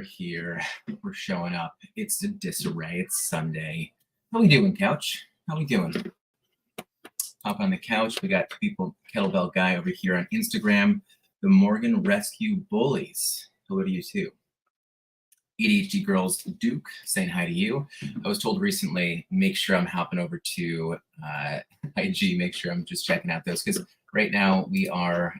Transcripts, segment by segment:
We're here. We're showing up. It's a disarray. It's Sunday. How we doing, couch? How we doing? Hop on the couch. We got people, kettlebell guy over here on Instagram. The Morgan Rescue Bullies. Hello to you too. ADHD Girls Duke saying hi to you. I was told recently, make sure I'm hopping over to IG, make sure I'm just checking out those, because right now we are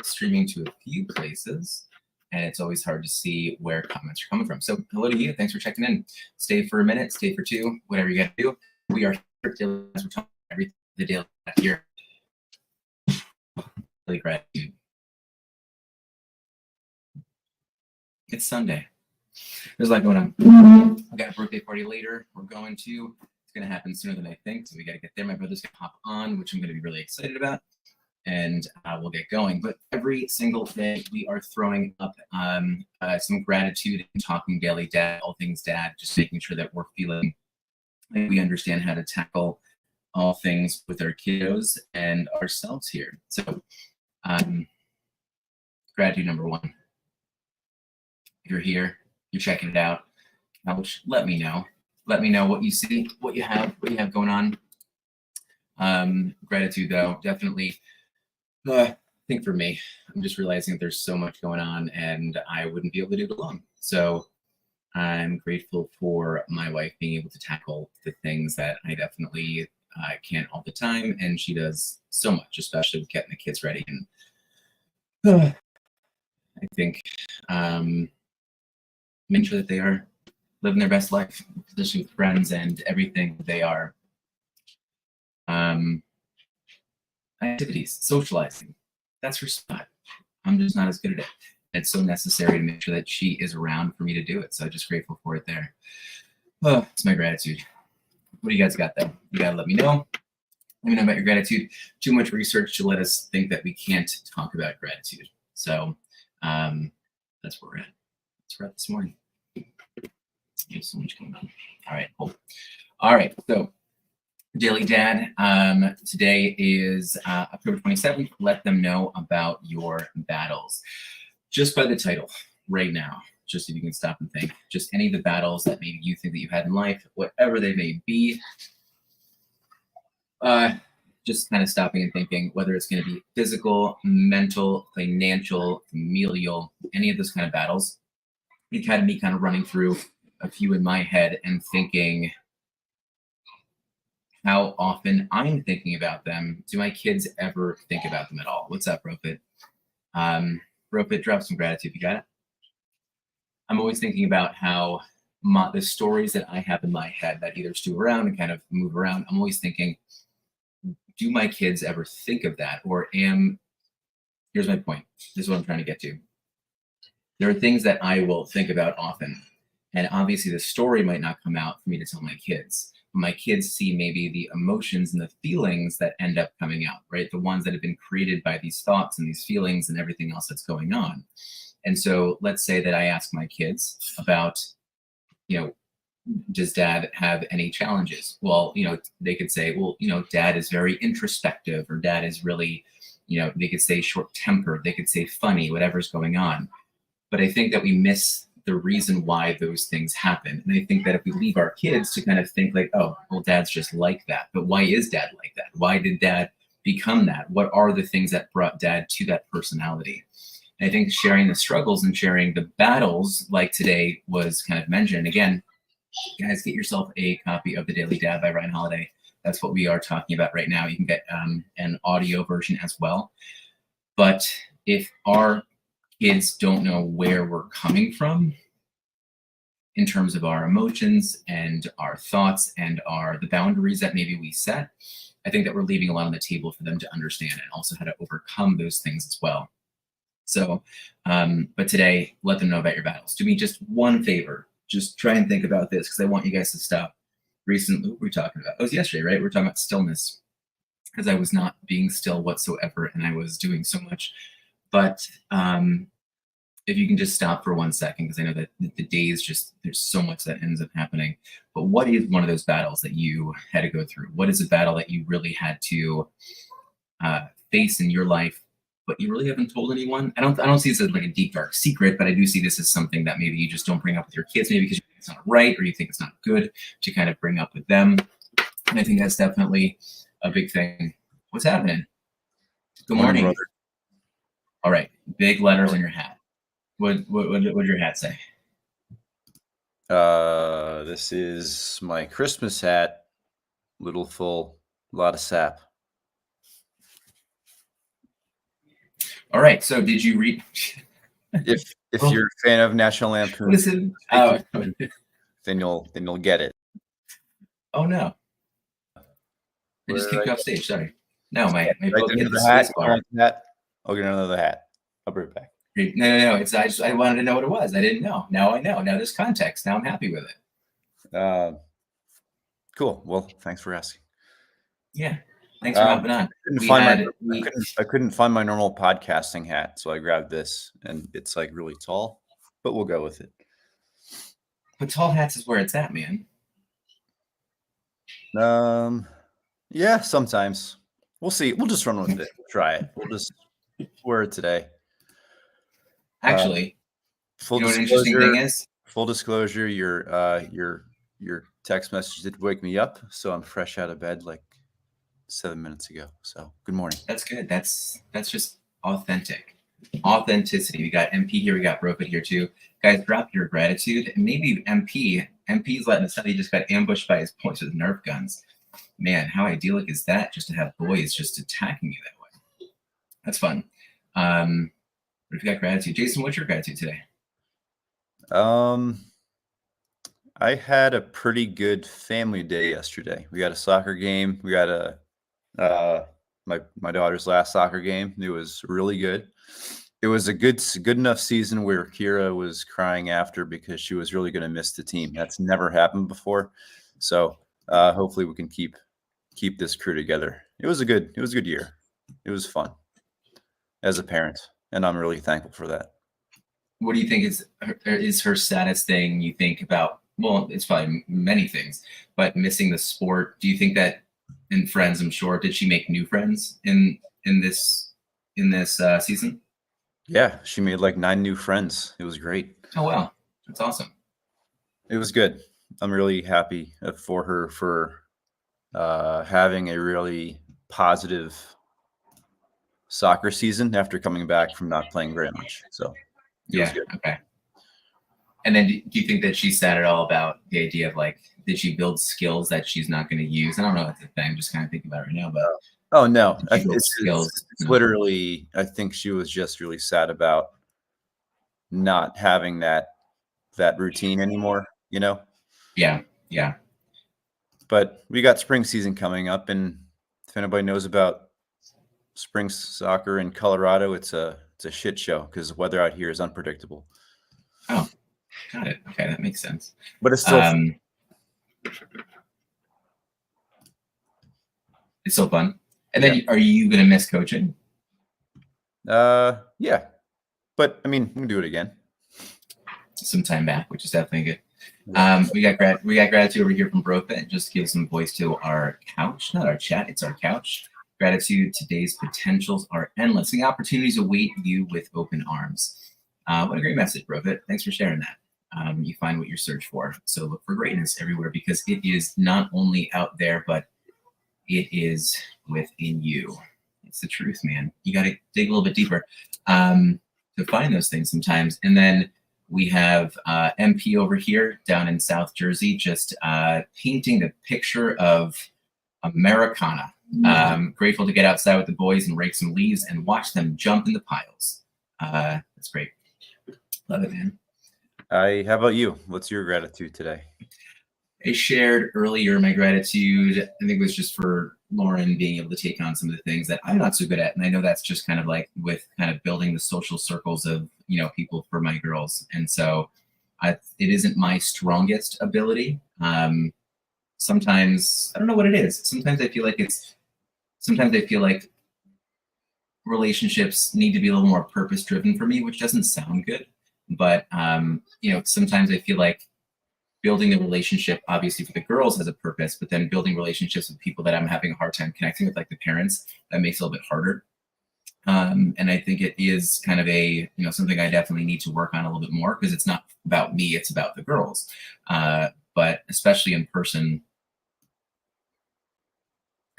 streaming to a few places and it's always hard to see where comments are coming from. So hello to you. Thanks for checking in. Stay for a minute, stay for two, whatever you got to do. We are here we're talking every the daily here. Daily gratitude. It's Sunday. There's a lot going on. I got a birthday party later. We're going to. It's going to happen sooner than I think, so we got to get there. My brother's going to hop on, which I'm going to be really excited about, and we'll get going. But every single day, we are throwing up some gratitude and talking daily dad, all things dad, just making sure that we're feeling like we understand how to tackle all things with our kiddos and ourselves here. So, gratitude number one. If you're here, you're checking it out, let me know. Let me know what you see, what you have going on. Gratitude, though, definitely. I think for me, I'm just realizing that there's so much going on, and I wouldn't be able to do it alone. So I'm grateful for my wife being able to tackle the things that I definitely can't all the time, and she does so much, especially with getting the kids ready. And I think making sure that they are living their best life, especially with friends and everything. They are activities, socializing. That's her spot. I'm just not as good at it. It's so necessary to make sure that she is around for me to do it. So I'm just grateful for it there. Oh, it's my gratitude. What do you guys got though? You gotta let me know. Let me know about your gratitude. Too much research to let us think that we can't talk about gratitude. So that's where we're at. That's where we're at this morning. There's so much going on. All right, cool. All right, so Daily Dad. Today is October 27th. Let them know about your battles. Just by the title right now, just if you can stop and think, just any of the battles that maybe you think that you had in life, whatever they may be, just kind of stopping and thinking whether it's going to be physical, mental, financial, familial, any of those kind of battles. It had me kind of running through a few in my head and thinking how often I'm thinking about them. Do my kids ever think about them at all? What's up, Ropit? Ropit, drop some gratitude. You got it? I'm always thinking about how the stories that I have in my head that either stew around and kind of move around, I'm always thinking, do my kids ever think of that? Or here's my point. This is what I'm trying to get to. There are things that I will think about often. And obviously the story might not come out for me to tell my kids. My kids see maybe the emotions and the feelings that end up coming out, right? The ones that have been created by these thoughts and these feelings and everything else that's going on. And so let's say that I ask my kids about, does dad have any challenges? Well, they could say, well, dad is very introspective, or dad is really, they could say short-tempered, they could say funny, whatever's going on. But I think that we miss the reason why those things happen. And I think that if we leave our kids to kind of think like, oh, well, dad's just like that. But why is dad like that? Why did dad become that? What are the things that brought dad to that personality? And I think sharing the struggles and sharing the battles, like today was kind of mentioned. Again, guys, get yourself a copy of The Daily Dad by Ryan Holiday. That's what we are talking about right now. You can get an audio version as well. But if our kids don't know where we're coming from in terms of our emotions and our thoughts and the boundaries that maybe we set, I think that we're leaving a lot on the table for them to understand, and also how to overcome those things as well. So, but today, let them know about your battles. Do me just one favor. Just try and think about this, because I want you guys to stop. Recently, what were we talking about? It was yesterday, right? We were talking about stillness, because I was not being still whatsoever, and I was doing so much. But if you can just stop for 1 second, because I know that the days there's so much that ends up happening. But what is one of those battles that you had to go through? What is a battle that you really had to face in your life, but you really haven't told anyone. I don't see this as like a deep, dark secret, but I do see this as something that maybe you just don't bring up with your kids, maybe because you think it's not right or you think it's not good to kind of bring up with them. And I think that's definitely a big thing. What's happening? Good morning. Brother. All right. Big letters on your hat. What did your hat say? This is my Christmas hat. Little full, a lot of sap. All right. So did you read? If you're a fan of National Lampoon, Listen. Oh. then you'll get it. Oh no! I just kicked you off stage. Sorry. No, my right, book hit the hat. space bar. I'll get another hat. I'll bring it back. No. It's I wanted to know what it was. I didn't know. Now I know. Now there's context. Now I'm happy with it. Cool. Well, thanks for asking. Yeah. Thanks for hopping on. I couldn't find my normal podcasting hat, so I grabbed this, and it's like really tall, but we'll go with it. But tall hats is where it's at, man. Yeah, sometimes. We'll see. We'll just run with it. Try it. We'll just wear it today. Actually, full you know what an interesting thing is? Full disclosure, your text message did wake me up, so I'm fresh out of bed like 7 minutes ago. So good morning. That's good. That's just authentic. Authenticity. We got MP here, we got Brofit here too. Guys, drop your gratitude. And maybe MP's letting us know he just got ambushed by his points with Nerf guns. Man, how idyllic is that, just to have boys just attacking you that way? That's fun. But if you got gratitude, Jason, what's your gratitude today? I had a pretty good family day yesterday. We got a soccer game. We got my daughter's last soccer game. It was really good. It was a good enough season where Kira was crying after because she was really going to miss the team. That's never happened before. So hopefully we can keep this crew together. It was a good year. It was fun as a parent, and I'm really thankful for that. What do you think is her saddest thing you think about? Well, it's probably many things, but missing the sport. Do you think that in friends, I'm sure, did she make new friends in this season? Yeah, she made like 9 new friends. It was great. Oh, wow. That's awesome. It was good. I'm really happy for her for having a really positive soccer season after coming back from not playing very much. So yeah, okay. And then do you think that she's sad at all about the idea of like, did she build skills that she's not going to use? I don't know if that's a thing. I'm just kind of thinking about it right now, but oh no, it's literally, I think she was just really sad about not having that routine anymore, you know? Yeah. But we got spring season coming up, and if anybody knows about spring soccer in Colorado, it's a shit show because the weather out here is unpredictable. Oh, got it. Okay, that makes sense. But it's still it's so fun. And then are you going to miss coaching? Yeah. But I mean, we can do it again. Some time back, which is definitely good. We got gratitude over here from Brofit. Just give some voice to our couch, not our chat. It's our couch. Gratitude. Today's potentials are endless. The opportunities await you with open arms. What a great message, Brofit. Thanks for sharing that. You find what you search for. So look for greatness everywhere because it is not only out there, but it is within you. It's the truth, man. You got to dig a little bit deeper to find those things sometimes. And then we have MP over here down in South Jersey, just painting the picture of Americana. Grateful to get outside with the boys and rake some leaves and watch them jump in the piles. That's great. Love it, man. How about you? What's your gratitude today? I shared earlier my gratitude, I think it was just for Lauren being able to take on some of the things that I'm not so good at. And I know that's just kind of like with kind of building the social circles of, people for my girls. And so it isn't my strongest ability. Sometimes, I don't know what it is. Sometimes I feel like relationships need to be a little more purpose driven for me, which doesn't sound good. But, sometimes I feel like building a relationship, obviously for the girls has a purpose, but then building relationships with people that I'm having a hard time connecting with, like the parents, that makes it a little bit harder. And I think it is kind of a, something I definitely need to work on a little bit more, because it's not about me, it's about the girls. But especially in person,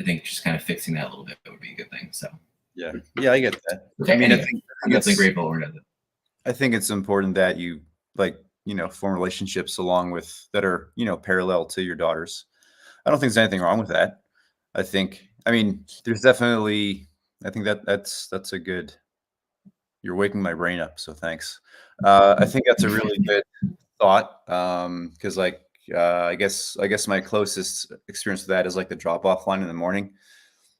I think just kind of fixing that a little bit would be a good thing. So yeah, I get that. okay, I mean, anyway, I'm definitely grateful we're doing it. I think it's important that you form relationships along with that are, parallel to your daughters. I don't think there's anything wrong with that. I mean, there's definitely, I think that's a good, you're waking my brain up. So thanks. I think that's a really good thought. Cause I guess my closest experience with that is like the drop off line in the morning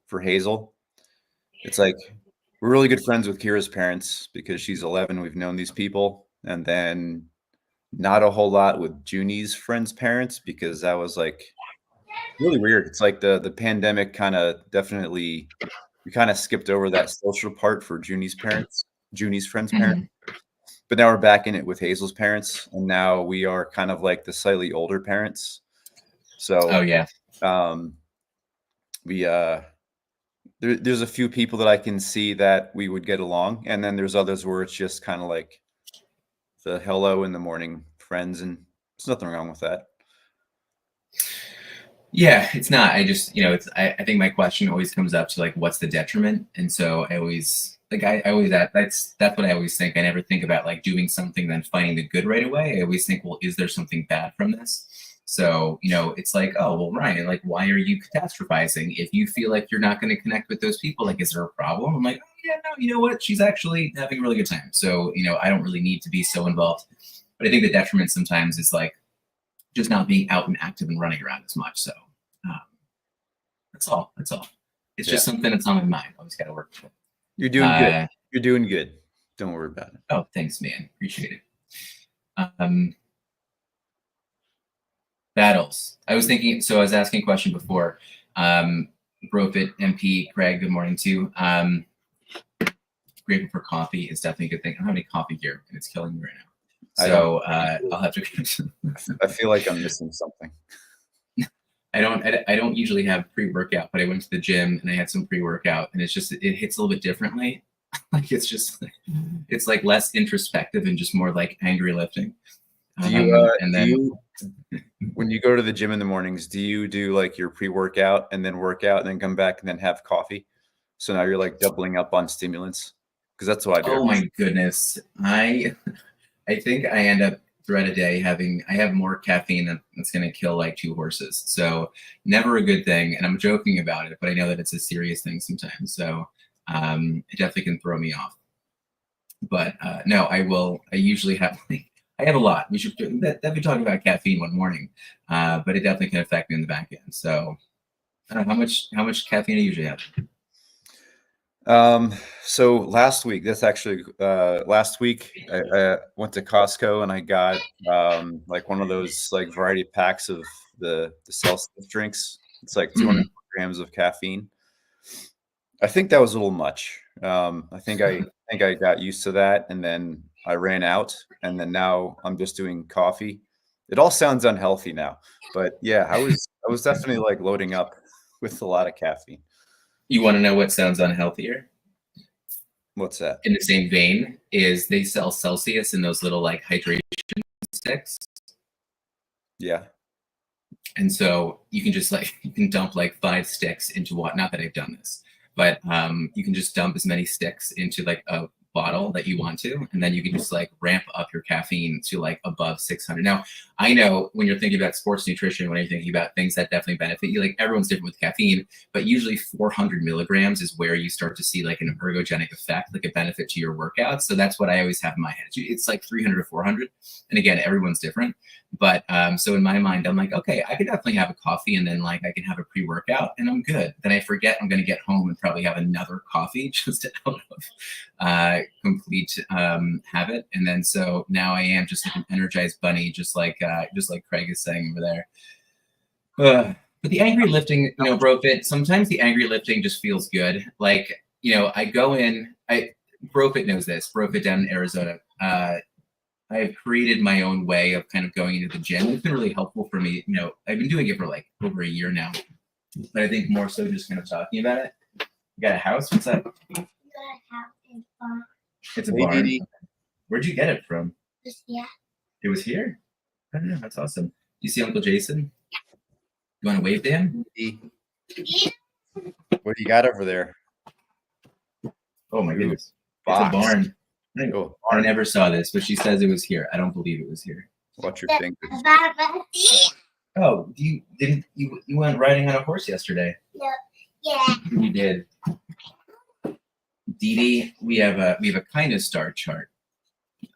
for Hazel. It's like, we're really good friends with Kira's parents because she's 11. We've known these people. And then not a whole lot with Junie's friends' parents, because that was like really weird. It's like the pandemic kind of definitely, we kind of skipped over that social part for Junie's friends' parents. But now we're back in it with Hazel's parents, and now we are kind of like the slightly older parents. So Oh yeah. We there's a few people that I can see that we would get along, and then there's others where it's just kind of like the hello in the morning friends, and there's nothing wrong with that. Yeah, it's not. I just, I think my question always comes up to like, what's the detriment? And so I always like, I always that's what I always think. I never think about like doing something then finding the good right away. I always think, well, is there something bad from this? So, it's like, oh, well, Ryan, like, why are you catastrophizing? If you feel like you're not going to connect with those people, like, is there a problem? I'm like, oh, yeah, no, you know what? She's actually having a really good time. So, I don't really need to be so involved. But I think the detriment sometimes is like just not being out and active and running around as much. So that's all. It's just something that's on my mind. Always got to work with it. You're doing good. You're doing good. Don't worry about it. Oh, thanks, man. Appreciate it. Battles. I was thinking, so I was asking a question before. Brofit, MP, Greg, good morning too. Grateful for coffee is definitely a good thing. I don't have any coffee here, and it's killing me right now. So I'll have to. I feel like I'm missing something. I don't usually have pre-workout, but I went to the gym and I had some pre-workout, and it's just, it hits a little bit differently. Like it's like less introspective and just more like angry lifting. When you go to the gym in the mornings, do you do like your pre-workout and then work out and then come back and then have coffee? So now you're like doubling up on stimulants? Because that's what I do. Oh my goodness. I think I end up throughout a day I have more caffeine that's going to kill like 2 horses. So never a good thing. And I'm joking about it, but I know that it's a serious thing sometimes. So it definitely can throw me off. But no, I usually have I have a lot. We should definitely talk about caffeine one morning, but it definitely can affect me in the back end. So I don't know how much caffeine I usually have. So last week, last week I went to Costco and I got like one of those like variety packs of the Celsius drinks. It's like 200 grams of caffeine. I think that was a little much. I think I got used to that, and then I ran out, and then now I'm just doing coffee. It all sounds unhealthy now, but yeah, I was definitely like loading up with a lot of caffeine. You want to know what sounds unhealthier? What's that? In the same vein is they sell Celsius in those little like hydration sticks. Yeah. And so you can just like, you can dump like 5 sticks into what, not that I've done this, but you can just dump as many sticks into like a bottle that you want to, and then you can just like ramp up your caffeine to like above 600. Now, I know when you're thinking about sports nutrition, when you're thinking about things that definitely benefit you, like everyone's different with caffeine, but usually 400 milligrams is where you start to see like an ergogenic effect, like a benefit to your workouts. So that's what I always have in my head. It's like 300 to 400. And again, everyone's different. But so in my mind, I'm like, okay, I could definitely have a coffee, and then like I can have a pre-workout and I'm good. Then I forget I'm going to get home and probably have another coffee just out of complete habit. And then so now I am just like an energized bunny, just like Craig is saying over there. But the angry lifting, Brofit, sometimes the angry lifting just feels good. Like, I go in, Brofit knows this, Brofit down in Arizona. I've created my own way of kind of going into the gym. It's been really helpful for me. I've been doing it for like over a year now, but I think more so just kind of talking about it. You got a house? What's that? It's a Hey, barn. Dee. Where'd you get it from? Yeah. It was here? I don't know. That's awesome. You see Uncle Jason? You want to wave to him? Dee. What do you got over there? Oh my Ooh, goodness. box. It's a barn. Oh, I never saw this, but she says it was here. I don't believe it was here. watch your fingers. Oh, you went riding on a horse yesterday? Yeah. You did. Dee Dee, we have a kindness star chart.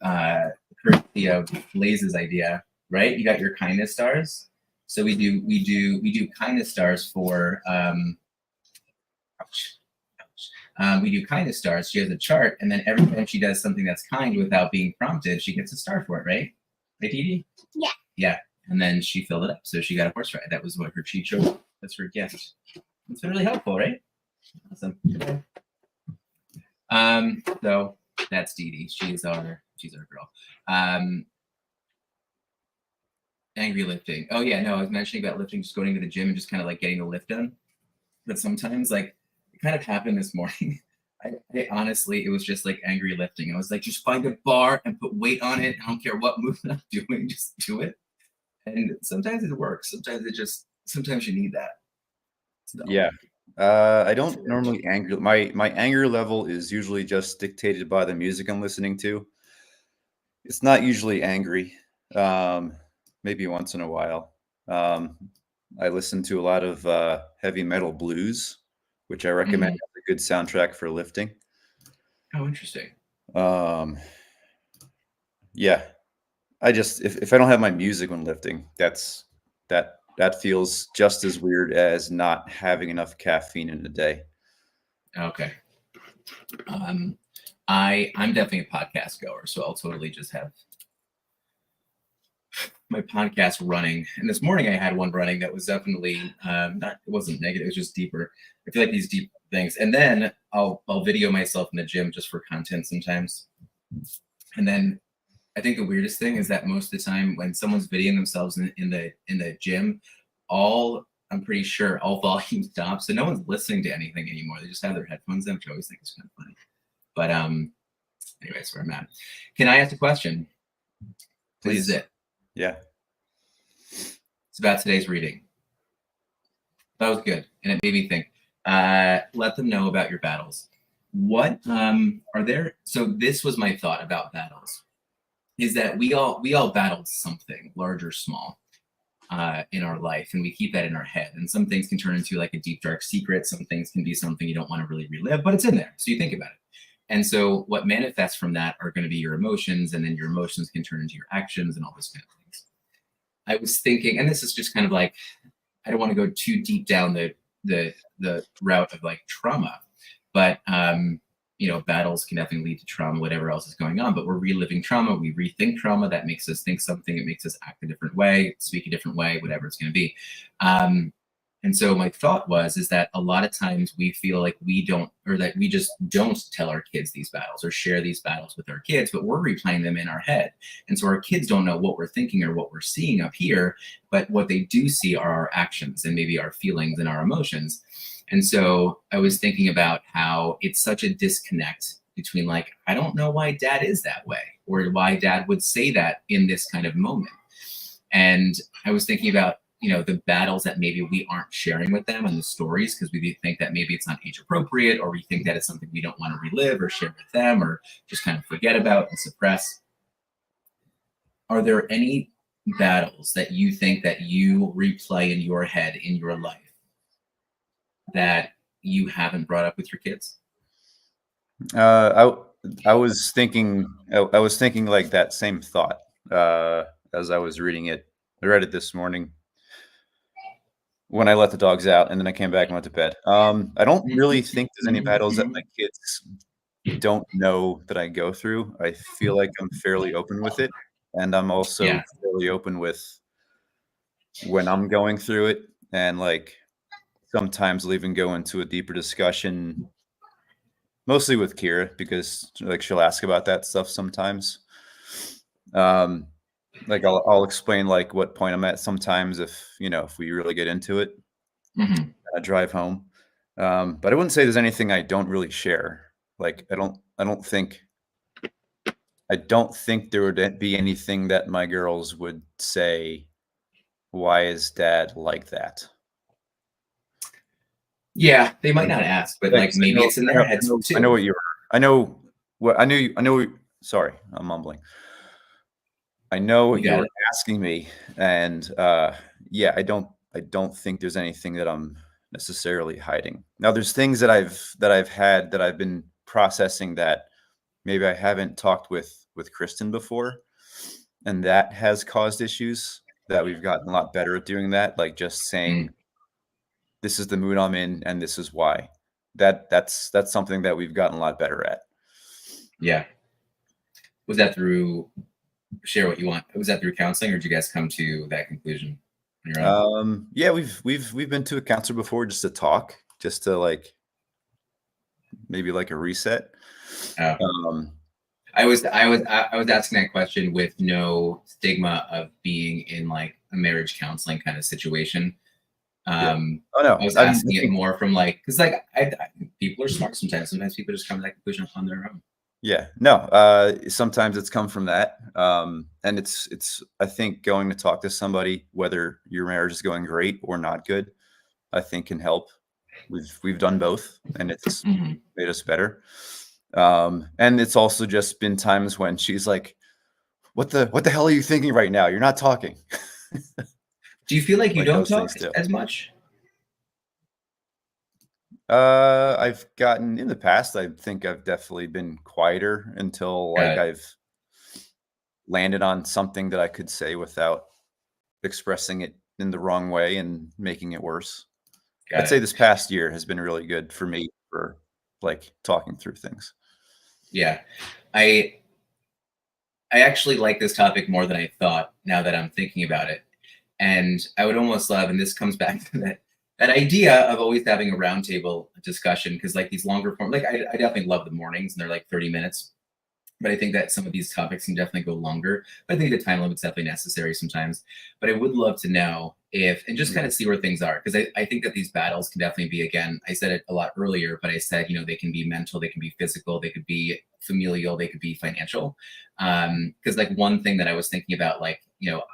Courtesy of Blaze's idea, right? You got your kindness stars. So we do kindness stars for we do kindness stars. She has a chart, and then every time she does something that's kind without being prompted, she gets a star for it, right? Right, Dee Dee? Yeah. Yeah. And then she filled it up. So she got a horse ride. That was what her cheat chose. That's her gift. It's been really helpful, right? Awesome. So that's Dee Dee. She's our girl. Angry lifting. Oh yeah, no, I was mentioning about lifting, just going to the gym and just kind of like getting the lift done. But sometimes like it kind of happened this morning. I honestly, it was just like angry lifting. I was like, just find a bar and put weight on it. I don't care what movement I'm doing, just do it. And sometimes it works. Sometimes you need that. So. Yeah. I don't normally anger. My anger level is usually just dictated by the music I'm listening to. It's not usually angry. Maybe once in a while. I listen to a lot of heavy metal blues, which I recommend as a good soundtrack for lifting. Oh, interesting. Yeah. I just if I don't have my music when lifting, that feels just as weird as not having enough caffeine in a day. Okay. I'm definitely a podcast goer, so I'll totally just have my podcast running. And this morning I had one running that was definitely it wasn't negative, it was just deeper. I feel like these deep things. And then I'll video myself in the gym just for content sometimes. And then I think the weirdest thing is that most of the time when someone's videoing themselves in the gym, I'm pretty sure all volume stops, so no one's listening to anything anymore. They just have their headphones in, which I always think is kind of funny. But anyway, that's where I'm at. Can I ask a question? Please. It. Yeah. It's about today's reading. That was good, and it made me think. Let them know about your battles. What are there? So this was my thought about battles. Is that we all battled something large or small in our life, and we keep that in our head. And some things can turn into like a deep dark secret. Some things can be something you don't want to really relive, but it's in there, so you think about it. And so what manifests from that are going to be your emotions, and then your emotions can turn into your actions and all those kind of things. I was thinking, and this is just kind of like, I don't want to go too deep down the route of like trauma, but battles can definitely lead to trauma, whatever else is going on, but we're reliving trauma. We rethink trauma. That makes us think something. It makes us act a different way, speak a different way, whatever it's going to be. And so my thought is that a lot of times we feel like we just don't tell our kids these battles or share these battles with our kids, but we're replaying them in our head. And so our kids don't know what we're thinking or what we're seeing up here, but what they do see are our actions and maybe our feelings and our emotions. And so I was thinking about how it's such a disconnect between like, I don't know why dad is that way, or why dad would say that in this kind of moment. And I was thinking about, the battles that maybe we aren't sharing with them and the stories, because we think that maybe it's not age appropriate, or we think that it's something we don't want to relive or share with them, or just kind of forget about and suppress. Are there any battles that you think that you replay in your head in your life that you haven't brought up with your kids? I was thinking like that same thought as I was reading it. I read it this morning when I let the dogs out, and then I came back and went to bed. I don't really think there's any battles that my kids don't know that I go through. I feel like I'm fairly open with it, and I'm also fairly open with when I'm going through it, and like sometimes we'll even go into a deeper discussion, mostly with Kira, because like she'll ask about that stuff sometimes. Like I'll explain like what point I'm at sometimes if we really get into it. I drive home, but I wouldn't say there's anything I don't really share. Like, I don't think there would be anything that my girls would say, "Why is dad like that?" Yeah, they might not ask, but like Thanks. maybe it's in their heads I know too. what you were. I know what I knew. I know. Sorry, I'm mumbling. I know You what you got were it. asking me, and yeah, I don't think there's anything that I'm necessarily hiding. Now, there's things that I've been processing that maybe I haven't talked with Kristen before, and that has caused issues that we've gotten a lot better at doing that, like just saying, Mm, "This is the mood I'm in, and this is why." That's something that we've gotten a lot better at. yeah. Was that through share what you want? Was that through counseling, or did you guys come to that conclusion on your own? Yeah, we've been to a counselor before just to talk, just to like maybe like a reset. Oh. Um, I was asking that question with no stigma of being in like a marriage counseling kind of situation. yeah. Um, Oh I no, was I mean, I asking it think more from like, because like people are smart sometimes. Sometimes people just come to that conclusion on their own. yeah, no. Sometimes it's come from that, and it's I think going to talk to somebody, whether your marriage is going great or not good, I think can help. We've done both, and it's Mhm. made us better. And it's also just been times when she's like, what the hell are you thinking right now? You're not talking." Do you feel like you Like don't those talk things too. as much? I've gotten in the past, I think I've definitely been quieter until Got like it. I've landed on something that I could say without expressing it in the wrong way and making it worse. Got I'd say it. this past year has been really good for me for like talking through things. Yeah. I I actually like this topic more than I thought now that I'm thinking about it. And I would almost love, and this comes back to that idea of always having a roundtable discussion, because like these longer form, like I definitely love the mornings and they're like 30 minutes, but I think that some of these topics can definitely go longer. But I think the time limit's definitely necessary sometimes. But I would love to know if, and just kind Yeah. of see where things are. Because I think that these battles can definitely be, again, I said it a lot earlier, but I said, they can be mental, they can be physical, they could be familial, they could be financial. Because like one thing that I was thinking about, like,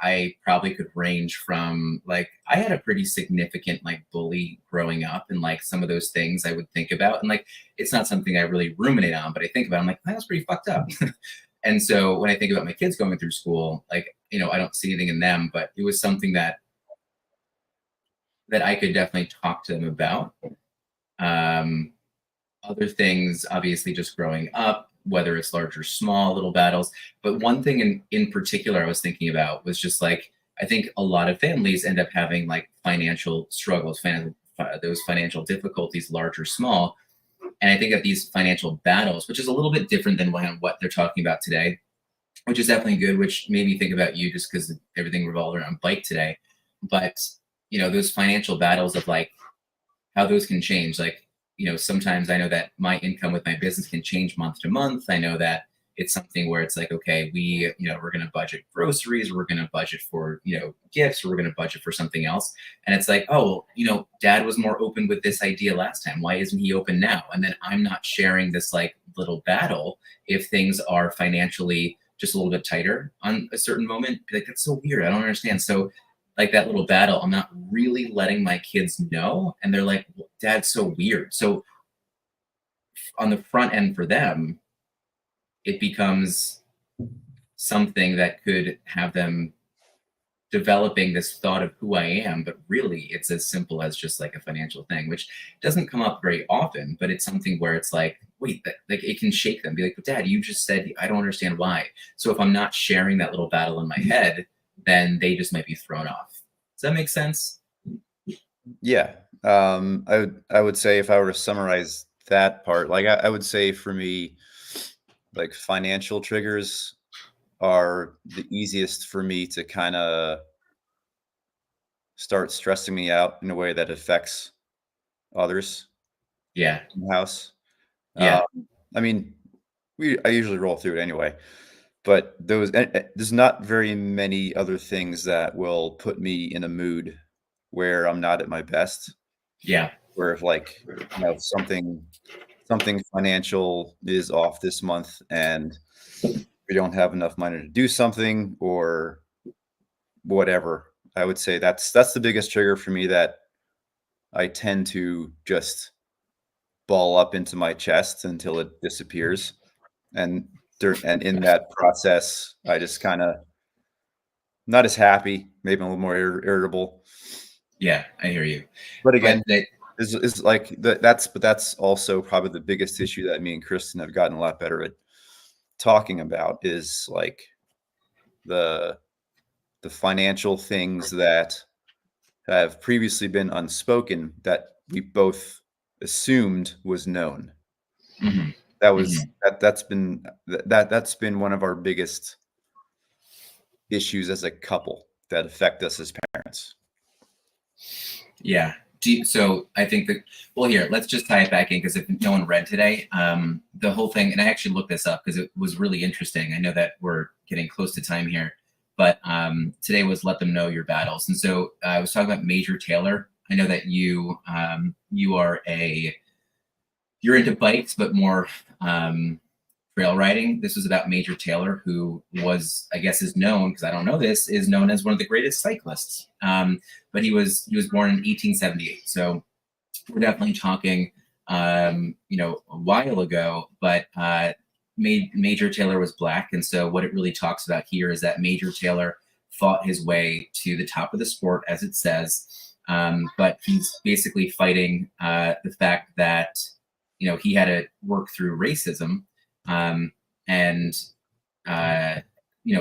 I probably could range from like, I had a pretty significant like bully growing up, and like some of those things I would think about. And like, it's not something I really ruminate on, but I think about it, I'm like, that was pretty fucked up. And so when I think about my kids going through school, like, I don't see anything in them, but it was something that I could definitely talk to them about. Um, Other things, obviously, just growing up, whether it's large or small little battles. But one thing in particular I was thinking about was just like, I think a lot of families end up having like financial struggles, those financial difficulties, large or small. And I think that these financial battles, which is a little bit different than what they're talking about today, which is definitely good, which made me think about you just because everything revolved around bike today. But, those financial battles of like how those can change. Like, sometimes I know that my income with my business can change month to month. I know that it's something where it's like, okay, we're going to budget groceries, we're going to budget for, gifts, or we're going to budget for something else. And it's like, oh, dad was more open with this idea last time. Why isn't he open now? And then I'm not sharing this like little battle if things are financially just a little bit tighter on a certain moment. Be like, that's so weird. I don't understand. So like that little battle, I'm not really letting my kids know. And they're like, well, Dad's so weird. So on the front end for them, it becomes something that could have them developing this thought of who I am, but really it's as simple as just like a financial thing, which doesn't come up very often, but it's something where it's like, wait, like it can shake them, be like, but dad, you just said, I don't understand why. So if I'm not sharing that little battle in my head, then they just might be thrown off. Does that make sense? Yeah. I would say if I were to summarize that part, like I would say for me, like financial triggers are the easiest for me to kind of start stressing me out in a way that affects others Yeah. in the house. Um, Yeah. I mean, I usually roll through it anyway, but there's not very many other things that will put me in a mood where I'm not at my best. Yeah. Where if like, something something financial is off this month and we don't have enough money to do something or whatever. I would say that's the biggest trigger for me, that I tend to just ball up into my chest until it disappears. And and in that process, I just kind of not as happy, maybe a little more irritable. Yeah, I hear you. But again, But is like that's also probably the biggest issue that me and Kristen have gotten a lot better at talking about, is like the financial things that have previously been unspoken that we both assumed was known. mhm, That mhm. was that's been one of our biggest issues as a couple that affect us as parents. Yeah. So I think that, well, here, let's just tie it back in, because if no one read today, the whole thing, and I actually looked this up because it was really interesting. I know that we're getting close to time here, but today was let them know your battles. And so I was talking about Major Taylor. I know that you are you're into bikes, but more trail riding. This was about Major Taylor, who was, I guess, is known, because I don't know this, is known as one of the greatest cyclists. But he was born in 1878, so we're definitely talking, a while ago. But Major Taylor was black, and so what it really talks about here is that Major Taylor fought his way to the top of the sport, as it says. But he's basically fighting the fact that he had to work through racism, and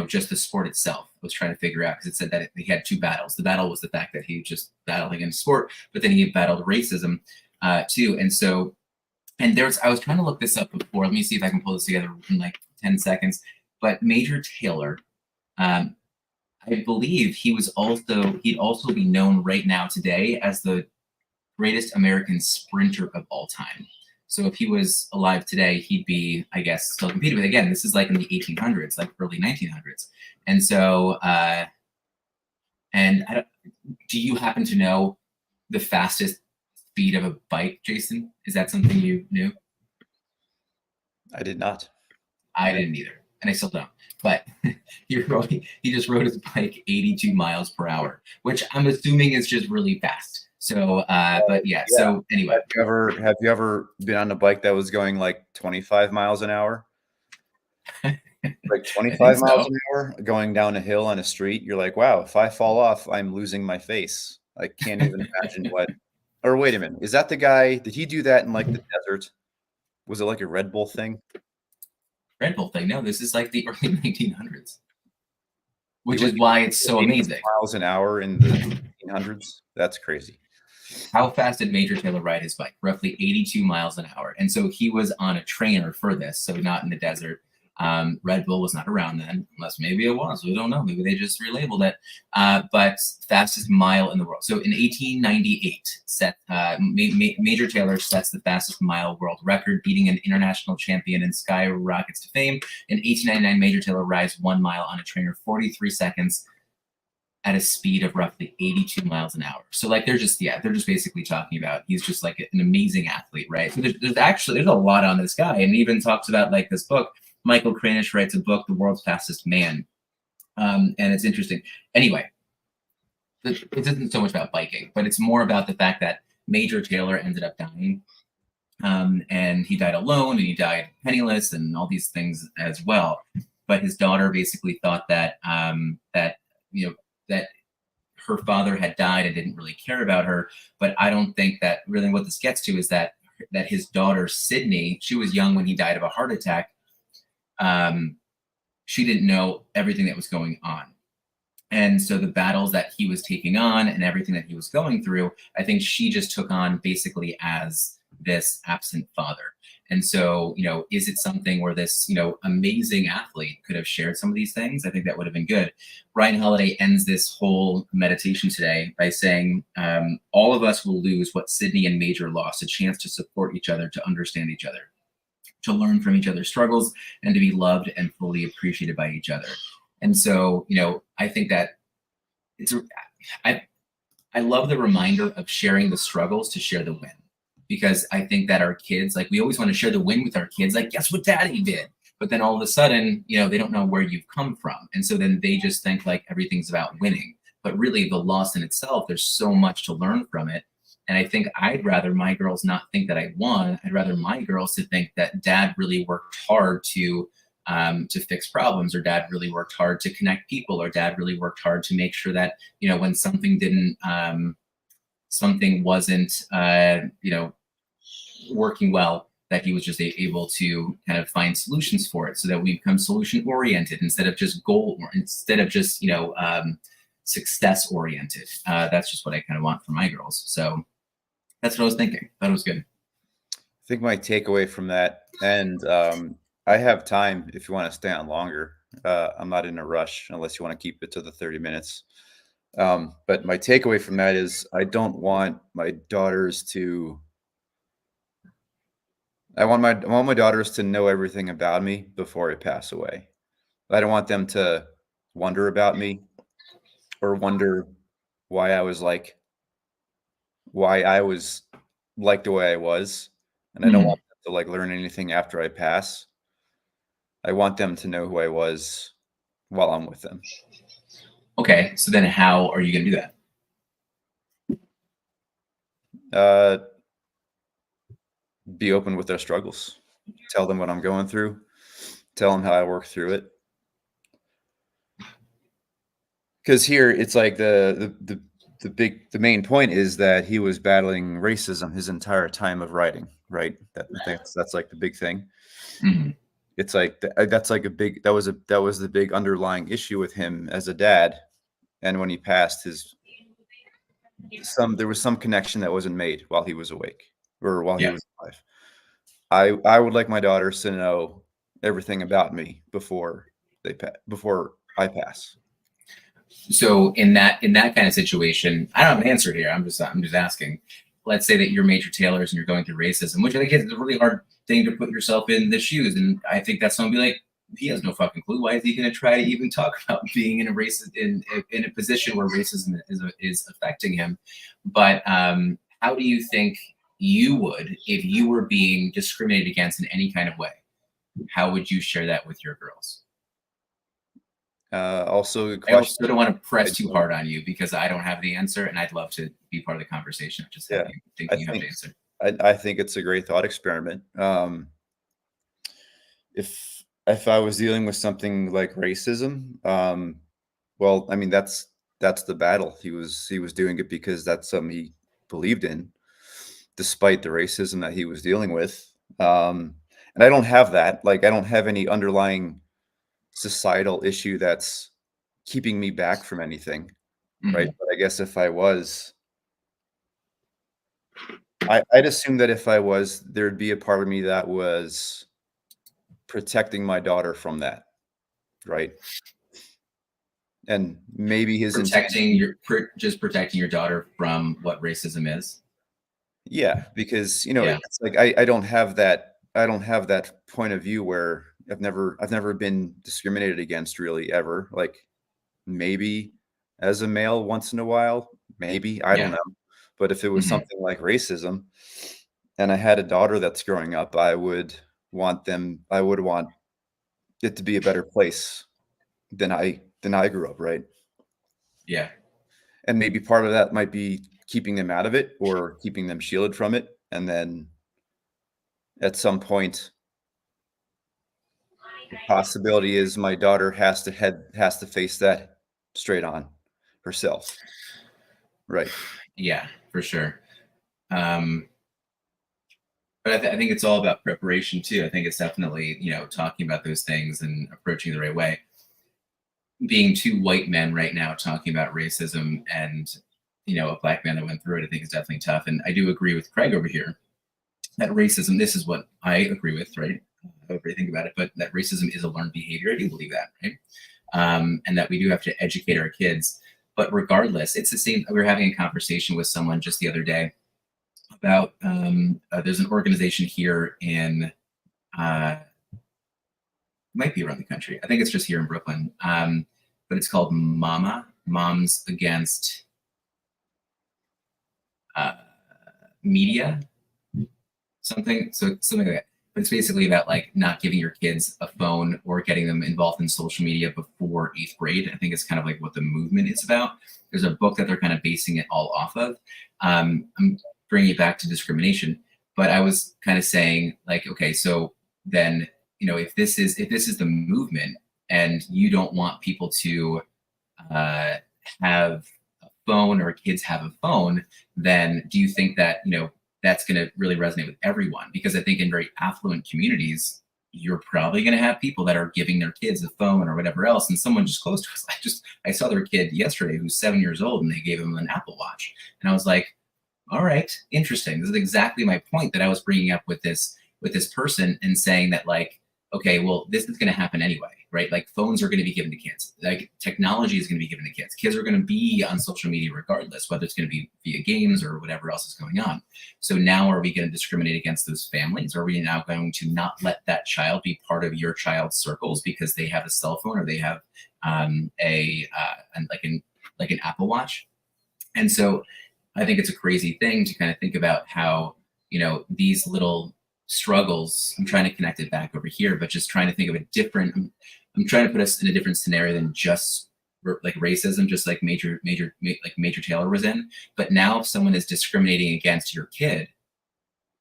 just the sport itself. I was trying to figure out, because it said that he had two battles. The battle was the fact that he just battling in sport, but then he battled racism too. And so, and I was trying to look this up before. Let me see if I can pull this together in like 10 seconds. But Major Taylor, um, I believe he'd also be known right now today as the greatest American sprinter of all time. So if he was alive today, he'd be, I guess, still competing. But again, this is like in the 1800s, like early 1900s. And so, do you happen to know the fastest speed of a bike, Jason? Is that something you knew? I did not. I didn't either, and I still don't. But he just rode his bike 82 miles per hour, which I'm assuming is just really fast. So, but yeah. So anyway, have you ever been on a bike that was going like 25 miles an hour? Like 25 miles an hour going down a hill on a street? You're like, wow, if I fall off, I'm losing my face. I can't even imagine what. Or wait a minute, is that the guy? Did he do that in like the desert? Was it like a Red Bull thing? Red Bull thing? No, this is like the early 1900s, which is why it's so amazing. Miles an hour in the 1800s? That's crazy. How fast did Major Taylor ride his bike? Roughly 82 miles an hour. And so he was on a trainer for this, so not in the desert. Red Bull was not around then, unless maybe it was. We don't know. Maybe they just relabeled it. But fastest mile in the world. So in 1898, Major Taylor sets the fastest mile world record, beating an international champion and skyrockets to fame. In 1899, Major Taylor rides 1 mile on a trainer, 43 seconds, at a speed of roughly 82 miles an hour. So like they're just basically talking about he's just like an amazing athlete, right? So there's a lot on this guy, and even talks about like this book. Michael Kranish writes a book, The World's Fastest Man, and it's interesting. Anyway, it isn't so much about biking, but it's more about the fact that Major Taylor ended up dying, and he died alone, and he died penniless, and all these things as well. But his daughter basically thought that that her father had died and didn't really care about her. But I don't think that really what this gets to is that his daughter, Sydney, she was young when he died of a heart attack. She didn't know everything that was going on. And so the battles that he was taking on and everything that he was going through, I think she just took on basically as this absent father. And so, is it something where this, amazing athlete could have shared some of these things? I think that would have been good. Ryan Holiday ends this whole meditation today by saying, all of us will lose what Sydney and Major lost, a chance to support each other, to understand each other, to learn from each other's struggles, and to be loved and fully appreciated by each other. And so, I think that I love the reminder of sharing the struggles to share the win. because I think that our kids, like, we always want to share the win with our kids. Like, guess what daddy did? But then all of a sudden, they don't know where you've come from. And so then they just think like everything's about winning. But really the loss in itself, there's so much to learn from it. And I think I'd rather my girls not think that I won. I'd rather my girls to think that dad really worked hard to fix problems, or dad really worked hard to connect people, or dad really worked hard to make sure that, when something didn't, something wasn't, working well, that he was just able to kind of find solutions for it, so that we become solution oriented instead of just success oriented. That's just what I kind of want for my girls. So that's what I was thinking. Thought it was good. I think my takeaway from that, and I have time if you want to stay on longer. I'm not in a rush unless you want to keep it to the 30 minutes. But my takeaway from that is I don't want my daughters to. I want my daughters to know everything about me before I pass away. I don't want them to wonder about me or wonder why I was like the way I was. And I don't want them to like learn anything after I pass. I want them to know who I was while I'm with them. Okay. So then how are you going to do that? Be open with their struggles. Tell them what I'm going through. Tell them how I work through it. Because here it's like the main point is that he was battling racism his entire time of writing, right? That's like the big thing. Mm-hmm. It's like that was the big underlying issue with him as a dad. And when he passed, there was some connection that wasn't made while he was awake or while he was alive. I would like my daughters to know everything about me before I pass. So in that kind of situation, I don't have an answer here. I'm just asking. Let's say that you're major tailors and you're going through racism, which I think is a really hard thing to put yourself in the shoes. And I think that's someone be like, he has no fucking clue. Why is he going to try to even talk about being in a position where racism is affecting him? But how do you think you would, if you were being discriminated against in any kind of way? How would you share that with your girls? Also, I also don't want to press too hard on you because I don't have the answer, and I'd love to be part of the conversation. Just you have the answer. I think it's a great thought experiment. If I was dealing with something like racism, well, I mean that's the battle. He was doing it because that's something he believed in, despite the racism that he was dealing with. And I don't have that. Like I don't have any underlying societal issue that's keeping me back from anything, right? But I guess if I was, I'd assume that if I was, there'd be a part of me that was protecting my daughter from that, right? And maybe his protecting your daughter from what racism is. Yeah, because it's like I don't have that point of view where I've never been discriminated against really ever. Like maybe as a male once in a while, maybe, I don't know. But if it was something like racism and I had a daughter that's growing up, I would want it to be a better place than I grew up, right? Yeah. And maybe part of that might be keeping them out of it or keeping them shielded from it. And then at some point, the possibility is my daughter has to face that straight on herself. Right. Yeah, for sure. But I think it's all about preparation too. I think it's definitely, talking about those things and approaching the right way. Being two white men right now talking about racism and, a black man that went through it, I think is definitely tough. And I do agree with Craig over here that racism, this is what I agree with, right? However you think about it, but that racism is a learned behavior. I do believe that, right? And that we do have to educate our kids. But regardless, it's the same. We were having a conversation with someone just the other day about there's an organization here in might be around the country. I think it's just here in Brooklyn, but it's called Moms Against Media. something like that. But it's basically about like not giving your kids a phone or getting them involved in social media before 8th grade. I think it's kind of like what the movement is about. There's a book that they're kind of basing it all off of. I'm bringing it back to discrimination, but I was kind of saying like, okay, so then, you know, if this is the movement and you don't want people to have a phone or kids have a phone, then do you think that, you know, that's going to really resonate with everyone? Because I think in very affluent communities, you're probably going to have people that are giving their kids a phone or whatever else. And someone just close to us, I saw their kid yesterday who's 7 years old and they gave him an Apple Watch. And I was like, all right, interesting. This is exactly my point that I was bringing up with this person and saying that like, okay, well, this is going to happen anyway, right? Like phones are going to be given to kids. Like technology is going to be given to kids. Kids are going to be on social media regardless, whether it's going to be via games or whatever else is going on. So now are we going to discriminate against those families? Are we now going to not let that child be part of your child's circles because they have a cell phone or they have like an Apple Watch? And so I think it's a crazy thing to kind of think about how, you know, these little struggles, I'm trying to connect it back over here, but just trying to think of a different, I'm trying to put us in a different scenario than just like racism, just like Major Taylor was in. But now if someone is discriminating against your kid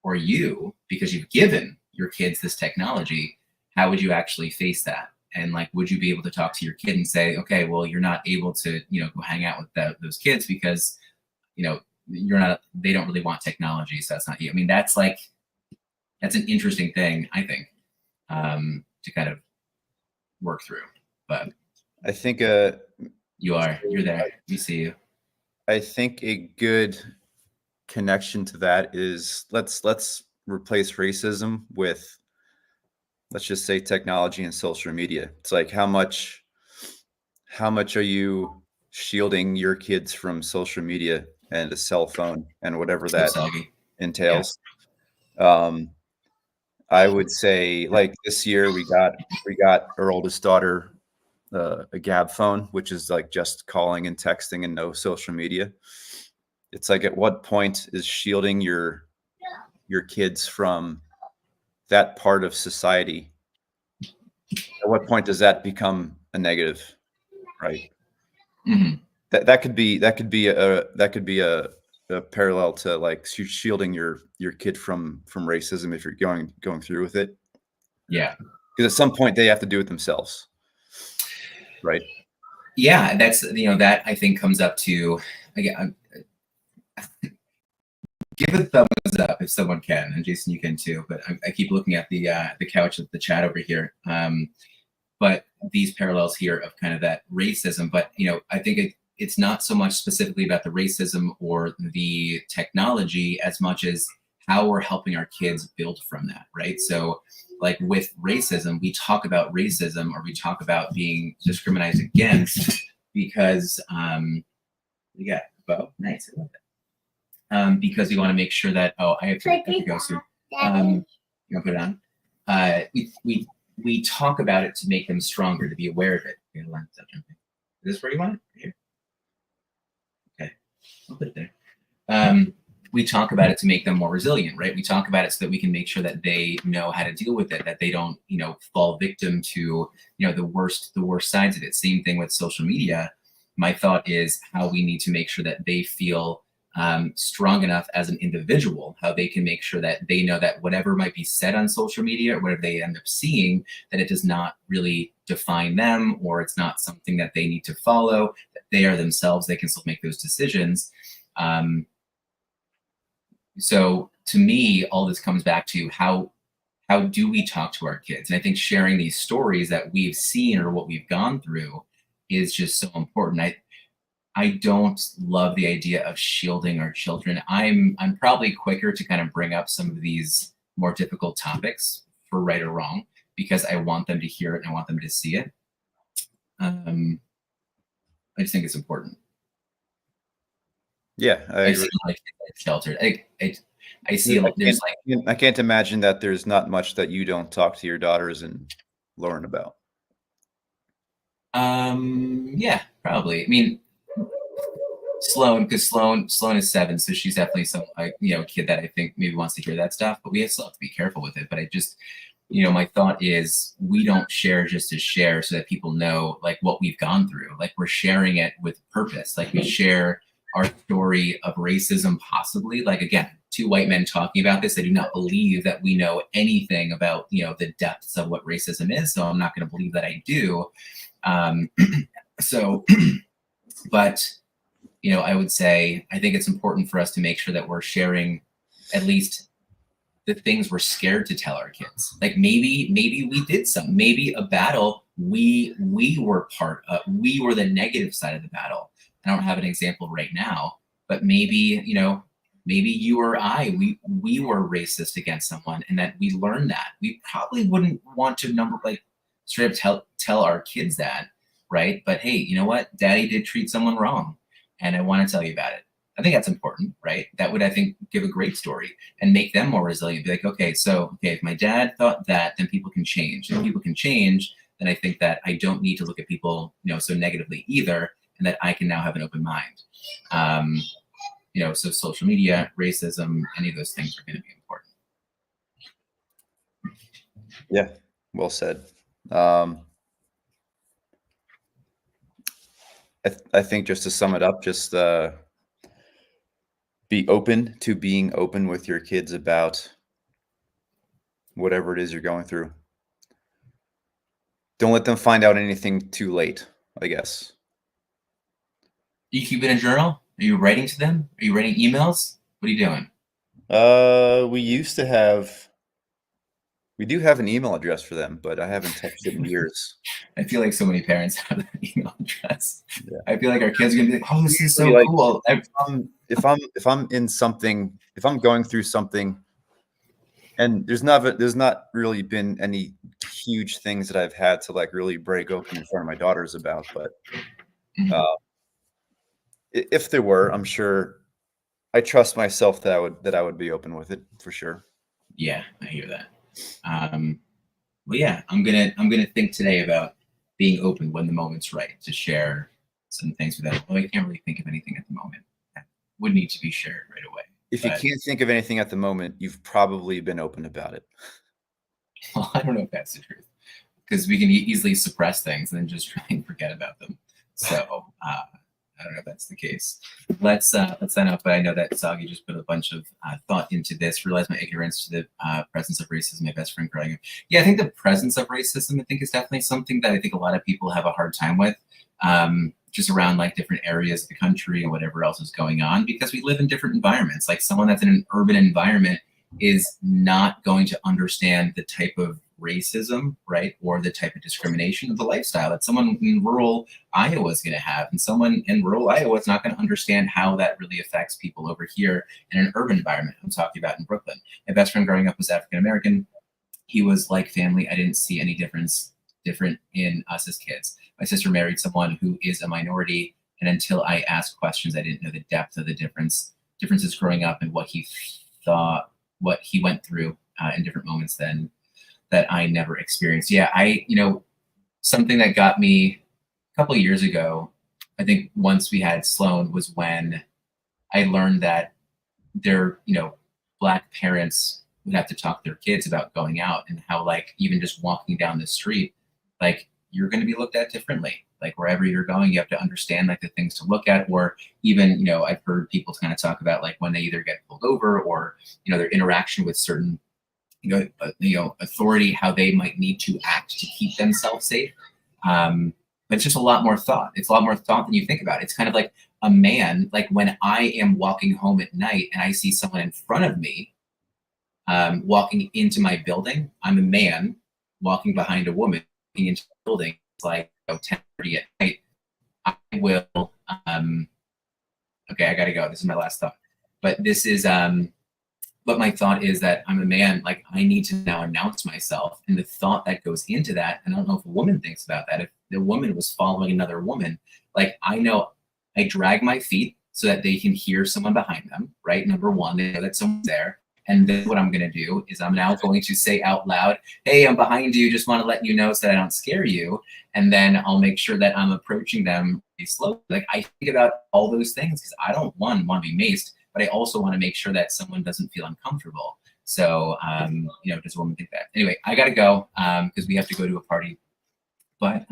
or you because you've given your kids this technology, how would you actually face that? And like, would you be able to talk to your kid and say, okay, well, you're not able to, you know, go hang out with those kids because, you know, they don't really want technology. So that's not you. I mean, that's an interesting thing, I think, to kind of work through. But I think you're there. We see you. I think a good connection to that is let's replace racism with, let's just say, technology and social media. It's like how much are you shielding your kids from social media and a cell phone and whatever that entails? Yeah. I would say like this year we got our oldest daughter a Gab phone, which is like just calling and texting and no social media. It's like, at what point is shielding your kids from that part of society? At what point does that become a negative, right? Mm-hmm. That could be a parallel to like shielding your kid from racism if you're going through with it. Yeah, because at some point they have to do it themselves, right? Yeah, that's, you know, that I think comes up to, again, give a thumbs up if someone can, and Jason, you can too. But I keep looking at the couch of the chat over here. But these parallels here of kind of that racism, but you know, I think it's not so much specifically about the racism or the technology as much as how we're helping our kids build from that, right? So like with racism, we talk about racism or we talk about being discriminated against because we got Bo, nice, I love that. Because we want to make sure that, oh, I have to go soon. You want to put it on? We talk about it to make them stronger, to be aware of it. Is this where you want it? Here. Okay, I'll put it there. We talk about it to make them more resilient, right? We talk about it so that we can make sure that they know how to deal with it, that they don't, you know, fall victim to, you know, the worst sides of it. Same thing with social media. My thought is how we need to make sure that they feel strong enough as an individual, how they can make sure that they know that whatever might be said on social media or whatever they end up seeing, that it does not really define them, or it's not something that they need to follow, that they are themselves, they can still make those decisions. So to me, all this comes back to how do we talk to our kids? And I think sharing these stories that we've seen or what we've gone through is just so important. I don't love the idea of shielding our children. I'm probably quicker to kind of bring up some of these more difficult topics for right or wrong, because I want them to hear it and I want them to see it. I just think it's important. Yeah, I agree. Like sheltered. I see there's like, I can't imagine that there's not much that you don't talk to your daughters and learn about. Yeah, probably. I mean, Sloan, because Sloan is 7, so she's definitely some kid that I think maybe wants to hear that stuff, but we still have to be careful with it. But I just, my thought is we don't share just to share so that people know like what we've gone through. Like we're sharing it with purpose. Like we share our story of racism, possibly. Like again, 2 white men talking about this. I do not believe that we know anything about the depths of what racism is. So I'm not going to believe that I do. So, but I would say I think it's important for us to make sure that we're sharing at least the things we're scared to tell our kids. Like maybe we did maybe a battle we were part of, we were the negative side of the battle. I don't have an example right now, but maybe maybe you or I we were racist against someone, and that we learned that. We probably wouldn't want to straight up tell our kids that, right? But hey, you know what? Daddy did treat someone wrong, and I want to tell you about it. I think that's important, right? That would, I think, give a great story and make them more resilient. Be like, okay, if my dad thought that, then people can change. If people can change, then I think that I don't need to look at people, so negatively either, and that I can now have an open mind. So social media, racism, any of those things are going to be important. Yeah, well said. I think just to sum it up, just be open to being open with your kids about whatever it is you're going through. Don't let them find out anything too late, I guess. Do you keep in a journal? Are you writing to them? Are you writing emails? What are you doing? We do have an email address for them, but I haven't touched it in years. I feel like so many parents have an email address. Yeah. I feel like our kids are gonna be like, "Oh, this is so cool." If I'm in something, if I'm going through something, and there's not really been any huge things that I've had to like really break open in front of my daughters about, but if there were, I'm sure I trust myself that I would be open with it for sure. Yeah, I hear that. Well, yeah, I'm gonna think today about being open when the moment's right to share some things with them. Although I can't really think of anything at the moment that would need to be shared right away. If you can't think of anything at the moment, you've probably been open about it. Well, I don't know if that's the truth, because we can easily suppress things and then just try and forget about them. So I don't know if that's the case. Let's sign up. But I know that Sagi just put a bunch of thought into this. Realize my ignorance to the presence of racism. My best friend growing up. Yeah, I think the presence of racism, I think, is definitely something that I think a lot of people have a hard time with. Just around like different areas of the country and whatever else is going on, because we live in different environments. Like someone that's in an urban environment is not going to understand the type of racism, right, or the type of discrimination of the lifestyle that someone in rural Iowa is going to have, and someone in rural Iowa is not going to understand how that really affects people over here in an urban environment. I'm talking about in Brooklyn. My best friend growing up was African American. He was like family. I didn't see any different in us as kids. My sister married someone who is a minority, and until I asked questions, I didn't know the depth of the differences growing up and what he thought, what he went through in different moments then that I never experienced. Yeah, something that got me a couple of years ago, I think once we had Sloan, was when I learned that Black parents would have to talk to their kids about going out, and how like even just walking down the street, like you're going to be looked at differently. Like wherever you're going, you have to understand like the things to look at, or even, I've heard people kind of talk about like when they either get pulled over or, their interaction with certain, authority, how they might need to act to keep themselves safe. But it's just a lot more thought. It's a lot more thought than you think about. It's kind of like a man, like when I am walking home at night and I see someone in front of me walking into my building, I'm a man walking behind a woman into the building. It's like 10:30 at night. I will, okay, I gotta go. This is my last thought. But this is, but my thought is that I'm a man, like I need to now announce myself. And the thought that goes into that, and I don't know if a woman thinks about that, if the woman was following another woman, like I know I drag my feet so that they can hear someone behind them, right? Number one, they know that someone's there. And then what I'm going to do is I'm now going to say out loud, hey, I'm behind you. Just want to let you know so that I don't scare you. And then I'll make sure that I'm approaching them really slowly. Like I think about all those things because I don't want to be maced, but I also want to make sure that someone doesn't feel uncomfortable. So, just want to think that. Anyway, I got to go because we have to go to a party. But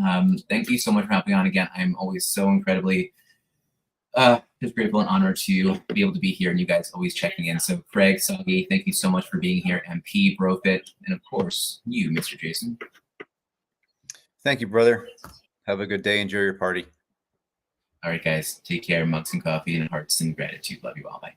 thank you so much for hopping on again. I'm always so incredibly just grateful and honored to be able to be here and you guys always checking in. So Craig, Soggy, thank you so much for being here. MP, Brofit, and of course you, Mr. Jason. Thank you, brother. Have a good day. Enjoy your party. All right, guys. Take care. Mugs and coffee and hearts and gratitude. Love you all. Bye.